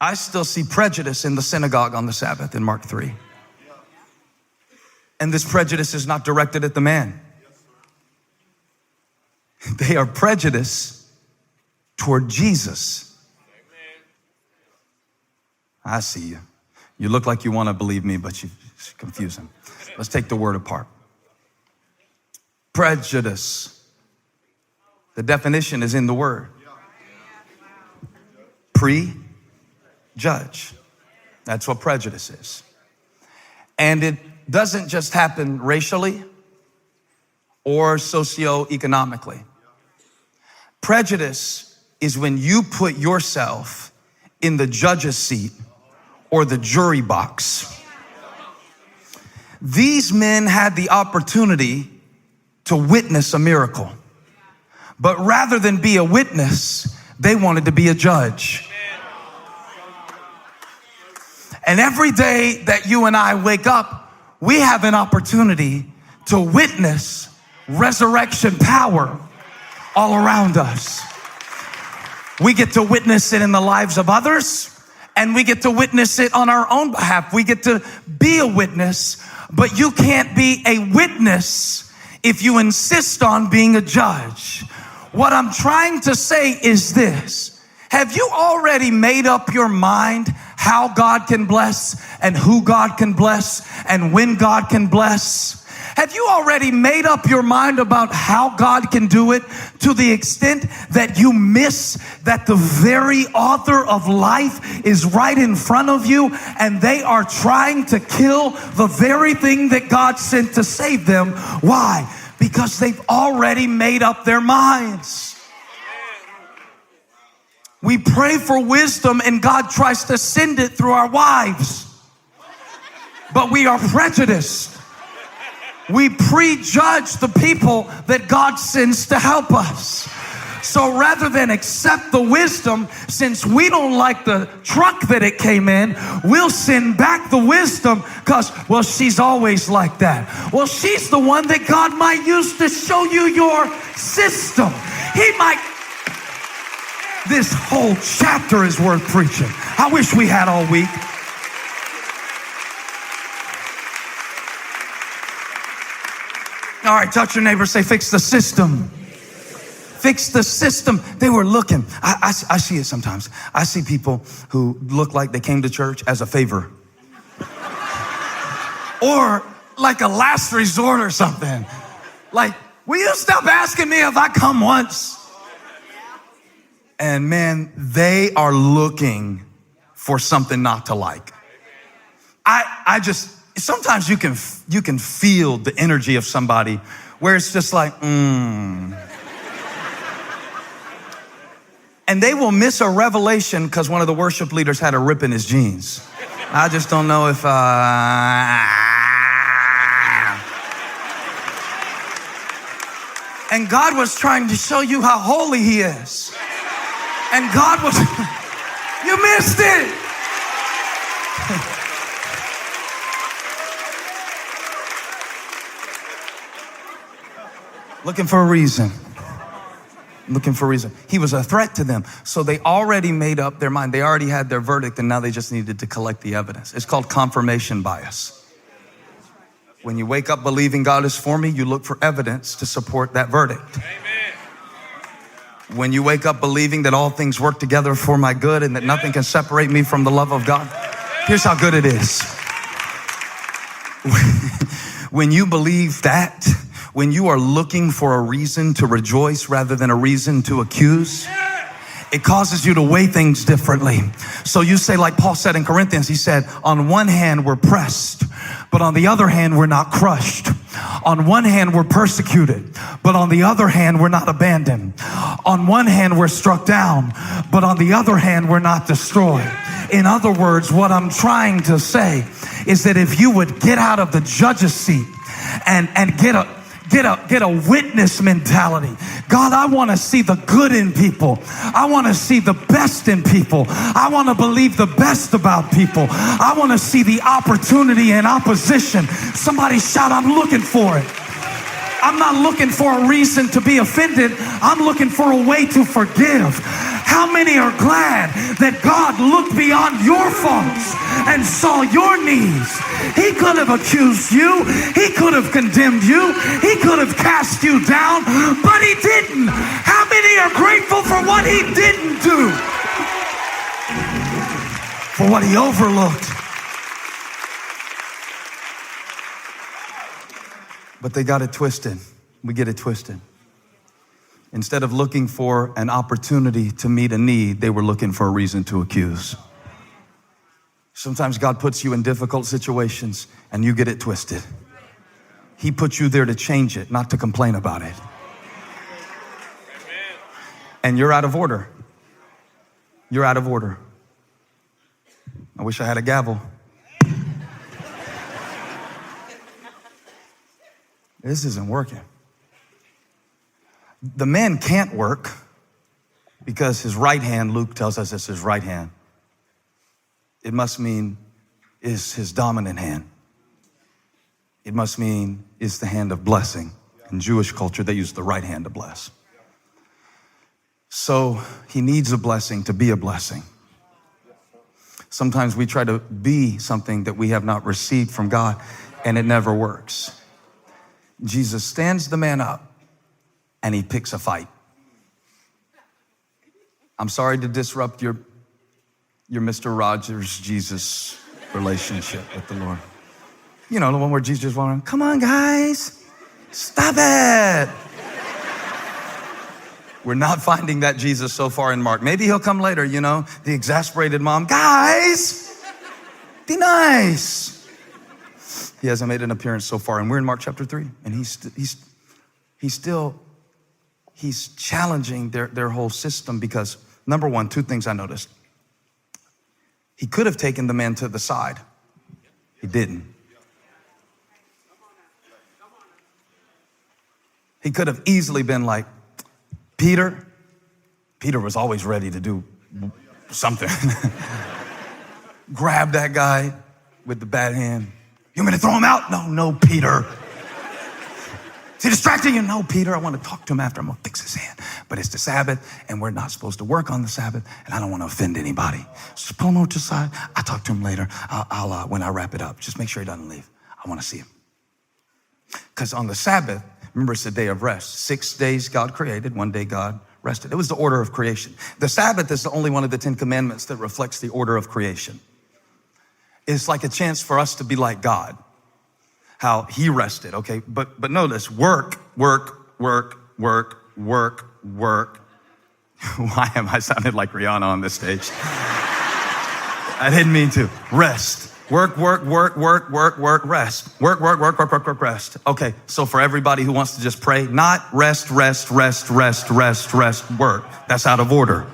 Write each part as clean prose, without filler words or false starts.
I still see prejudice in the synagogue on the Sabbath in Mark 3. And this prejudice is not directed at the man. They are prejudiced toward Jesus. I see you. You look like you want to believe me, but you confuse him. Let's take the word apart. Prejudice. The definition is in the word. Prejudge. That's what prejudice is. And it doesn't just happen racially or socioeconomically. Prejudice is when you put yourself in the judge's seat or the jury box. These men had the opportunity to witness a miracle. But rather than be a witness, they wanted to be a judge. And every day that you and I wake up, we have an opportunity to witness resurrection power all around us. We get to witness it in the lives of others, and we get to witness it on our own behalf. We get to be a witness, but you can't be a witness if you insist on being a judge. What I'm trying to say is this. Have you already made up your mind how God can bless and who God can bless and when God can bless? Have you already made up your mind about how God can do it to the extent that you miss that the very author of life is right in front of you and they are trying to kill the very thing that God sent to save them? Why? Because they've already made up their minds. We pray for wisdom and God tries to send it through our wives. But we are prejudiced. We prejudge the people that God sends to help us. So rather than accept the wisdom, since we don't like the truck that it came in, we'll send back the wisdom because, well, she's always like that. Well, she's the one that God might use to show you your system. He might. This whole chapter is worth preaching. I wish we had all week. All right, touch your neighbor, say, fix the system. Fix the system. They were looking. I see it sometimes. I see people who look like they came to church as a favor. Or like a last resort or something. Like, will you stop asking me if I come once? And man, they are looking for something not to like. I just, sometimes you can feel the energy of somebody where it's just like, And they will miss a revelation because one of the worship leaders had a rip in his jeans. I just don't know if, And God was trying to show you how holy he is. And God was, you missed it. Looking for a reason. Looking for a reason. He was a threat to them. So they already made up their mind. They already had their verdict, and now they just needed to collect the evidence. It's called confirmation bias. When you wake up believing God is for me, you look for evidence to support that verdict. Amen. When you wake up believing that all things work together for my good and that nothing can separate me from the love of God, here's how good it is. When you believe that, when you are looking for a reason to rejoice rather than a reason to accuse, it causes you to weigh things differently. So you say, like Paul said in Corinthians, he said, on one hand, we're pressed, but on the other hand, we're not crushed. On one hand, we're persecuted, but on the other hand, we're not abandoned. On one hand, we're struck down, but on the other hand, we're not destroyed. In other words, what I'm trying to say is that if you would get out of the judge's seat and get a witness mentality. God, I want to see the good in people. I want to see the best in people. I want to believe the best about people. I want to see the opportunity in opposition. Somebody shout, I'm looking for it. I'm not looking for a reason to be offended. I'm looking for a way to forgive. How How many are glad that God looked beyond your faults and saw your needs? He could have accused you. He could have condemned you. He could have cast you down, but he didn't. How many are grateful for what he didn't do? For what he overlooked. But they got it twisted. We get it twisted. Instead of looking for an opportunity to meet a need, they were looking for a reason to accuse. Sometimes God puts you in difficult situations and you get it twisted. He put you there to change it, not to complain about it. And you're out of order. You're out of order. I wish I had a gavel. This isn't working. The man can't work because his right hand, Luke tells us it's his right hand. It must mean is his dominant hand. It must mean is the hand of blessing. In Jewish culture, they use the right hand to bless. So he needs a blessing to be a blessing. Sometimes we try to be something that we have not received from God, and it never works. Jesus stands the man up and he picks a fight. I'm sorry to disrupt your Mr. Rogers Jesus relationship with the Lord. You know, the one where Jesus went, come on guys, stop it. We're not finding that Jesus so far in Mark. Maybe he'll come later, you know, the exasperated mom, guys, be nice. He hasn't made an appearance so far, and we're in Mark chapter 3, and he's challenging their whole system because, number one, two things I noticed. He could have taken the man to the side. He didn't. He could have easily been like, Peter was always ready to do something. Grab that guy with the bad hand. You want me to throw him out? No, Peter. Is he distracting you? No, Peter, I want to talk to him after. I'm going to fix his hand. But it's the Sabbath, and we're not supposed to work on the Sabbath, and I don't want to offend anybody. Just pull him over to the side. I'll talk to him later. I'll when I wrap it up. Just make sure he doesn't leave. I want to see him. Because on the Sabbath, remember, it's a day of rest. 6 days God created, 1 day God rested. It was the order of creation. The Sabbath is the only one of the 10 commandments that reflects the order of creation. It's like a chance for us to be like God, how he rested, okay? But notice, work. Why am I sounding like Rihanna on this stage? I didn't mean to. Rest. Work, rest. Work, rest. Okay, so for everybody who wants to just pray, not rest, work. That's out of order.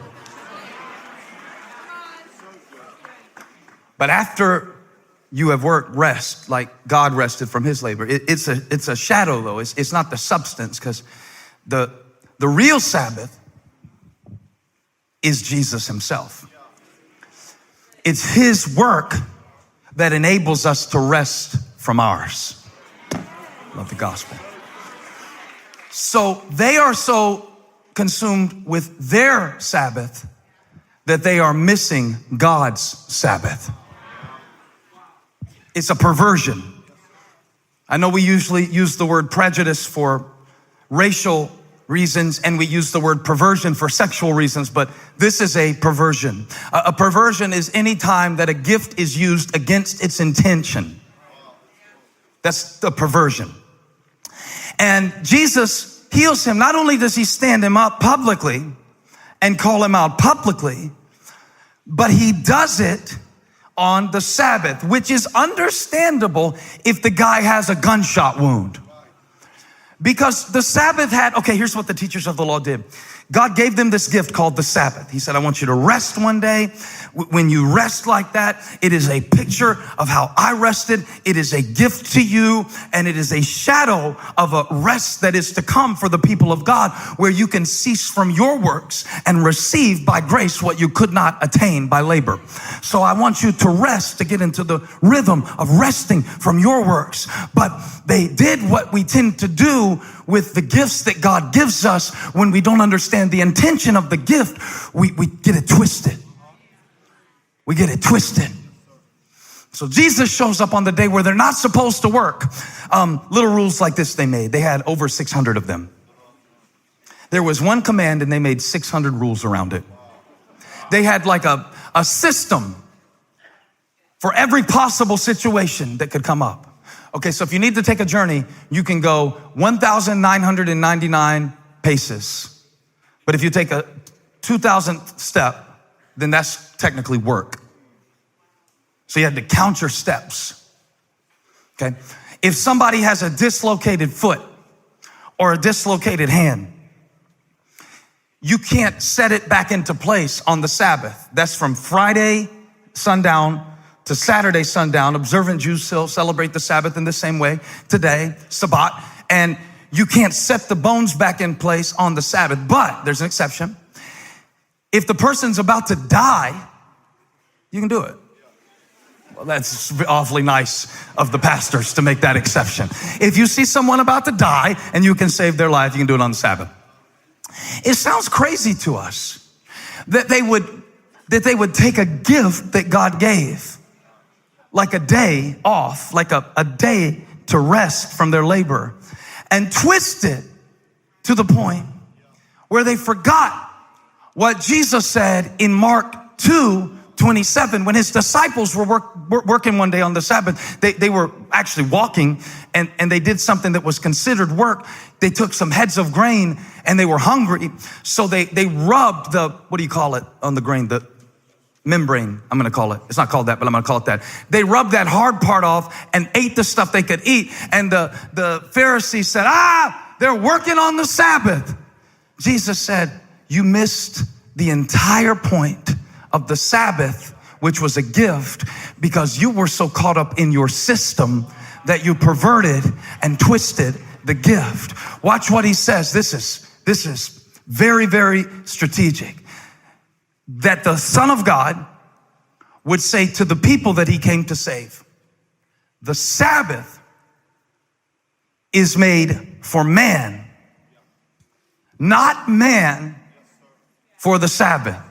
But after you have worked, rest, like God rested from his labor. It's a shadow though. It's not the substance, because the real Sabbath is Jesus himself. It's his work that enables us to rest from ours. Love the gospel. So they are so consumed with their Sabbath that they are missing God's Sabbath. It's a perversion. I know we usually use the word prejudice for racial reasons, and we use the word perversion for sexual reasons, but this is a perversion. A perversion is any time that a gift is used against its intention. That's the perversion. And Jesus heals him. Not only does he stand him up publicly and call him out publicly, but he does it on the Sabbath, which is understandable if the guy has a gunshot wound. Because the Sabbath had, okay, here's what the teachers of the law did. God gave them this gift called the Sabbath. He said, I want you to rest one day. When you rest like that, it is a picture of how I rested. It is a gift to you, and it is a shadow of a rest that is to come for the people of God, where you can cease from your works and receive by grace what you could not attain by labor. So I want you to rest, to get into the rhythm of resting from your works. But they did what we tend to do with the gifts that God gives us when we don't understand understand the intention of the gift, we get it twisted. We get it twisted. So Jesus shows up on the day where they're not supposed to work. Little rules like this they made. They had over 600 of them. There was one command and they made 600 rules around it. They had like a system for every possible situation that could come up. Okay, so if you need to take a journey, you can go 1,999 paces. But if you take a 2,000th step, then that's technically work. So you had to count your steps. Okay, if somebody has a dislocated foot or a dislocated hand, you can't set it back into place on the Sabbath. That's from Friday sundown to Saturday sundown. Observant Jews still celebrate the Sabbath in the same way today, Sabbat. And you can't set the bones back in place on the Sabbath. But there's an exception. If the person's about to die, you can do it. Well, that's awfully nice of the pastors to make that exception. If you see someone about to die and you can save their life, you can do it on the Sabbath. It sounds crazy to us that they would take a gift that God gave, like a day off, like a day to rest from their labor, and twist it to the point where they forgot what Jesus said in Mark 2:27. When his disciples were working one day on the Sabbath, they were actually walking and they did something that was considered work. They took some heads of grain and they were hungry. So they rubbed the, what do you call it on the grain? The membrane, I'm going to call it. It's not called that, but I'm going to call it that. They rubbed that hard part off and ate the stuff they could eat. And the Pharisees said, they're working on the Sabbath. Jesus said, you missed the entire point of the Sabbath, which was a gift, because you were so caught up in your system that you perverted and twisted the gift. Watch what he says. This is very, very strategic. That the Son of God would say to the people that he came to save, the Sabbath is made for man, not man for the Sabbath.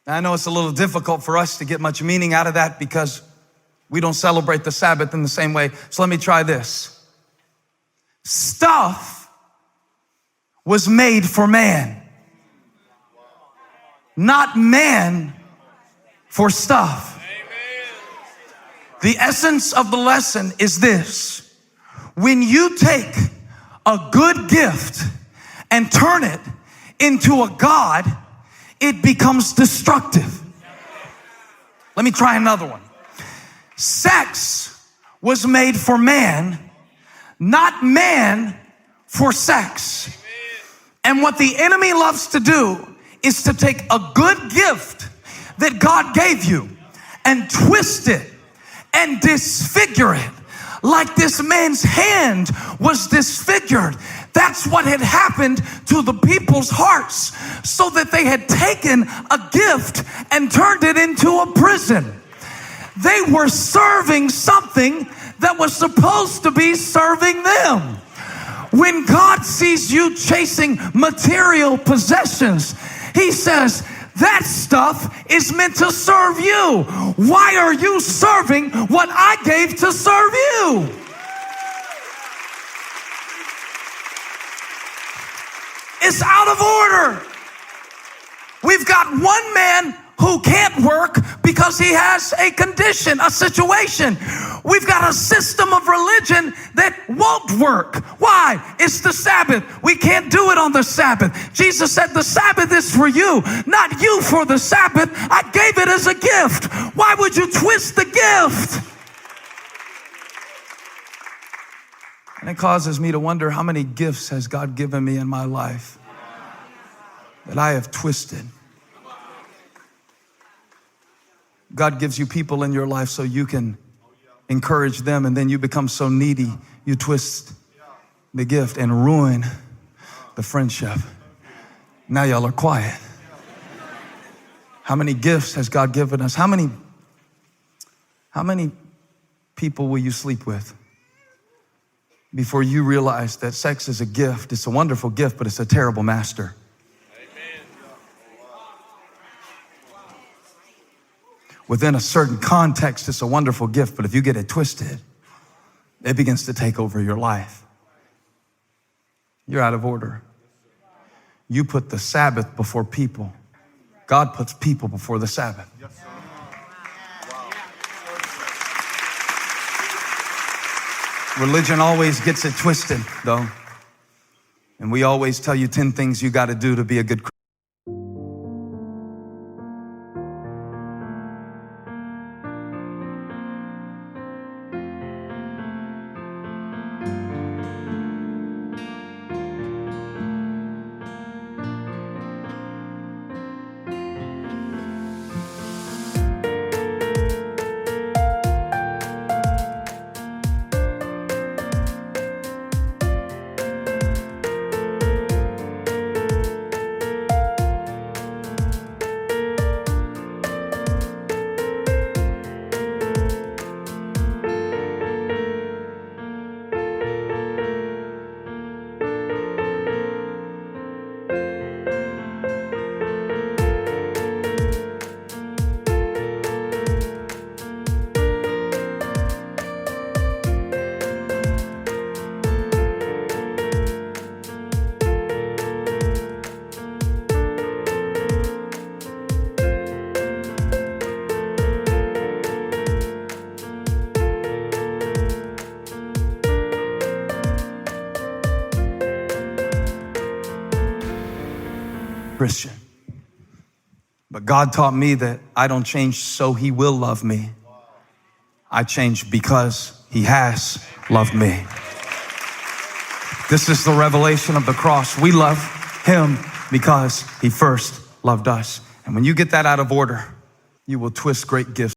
I know it's a little difficult for us to get much meaning out of that because we don't celebrate the Sabbath in the same way. So let me try this. Stuff was made for man, not man for stuff. The essence of the lesson is this. When you take a good gift and turn it into a God, it becomes destructive. Let me try another one. Sex was made for man, not man for sex. And what the enemy loves to do is to take a good gift that God gave you and twist it and disfigure it. Like this man's hand was disfigured. That's what had happened to the people's hearts, so that they had taken a gift and turned it into a prison. They were serving something that was supposed to be serving them. When God sees you chasing material possessions, he says, that stuff is meant to serve you. Why are you serving what I gave to serve you? It's out of order. We've got one man who can't work because he has a condition, a situation. We've got a system of religion that won't work. Why? It's the Sabbath. We can't do it on the Sabbath. Jesus said the Sabbath is for you, not you for the Sabbath. I gave it as a gift. Why would you twist the gift? And it causes me to wonder, how many gifts has God given me in my life that I have twisted? God gives you people in your life so you can encourage them, and then you become so needy, you twist the gift and ruin the friendship. Now y'all are quiet. How many gifts has God given us? How many people will you sleep with? before you realize that sex is a gift. It's a wonderful gift, but it's a terrible master. Within a certain context, it's a wonderful gift, but if you get it twisted, it begins to take over your life. You're out of order. You put the Sabbath before people. God puts people before the Sabbath. Religion always gets it twisted, though. And we always tell you 10 things you got to do to be a good Christian. Christian. But God taught me that I don't change so he will love me. I change because he has loved me. This is the revelation of the cross. We love him because he first loved us. And when you get that out of order, you will twist great gifts.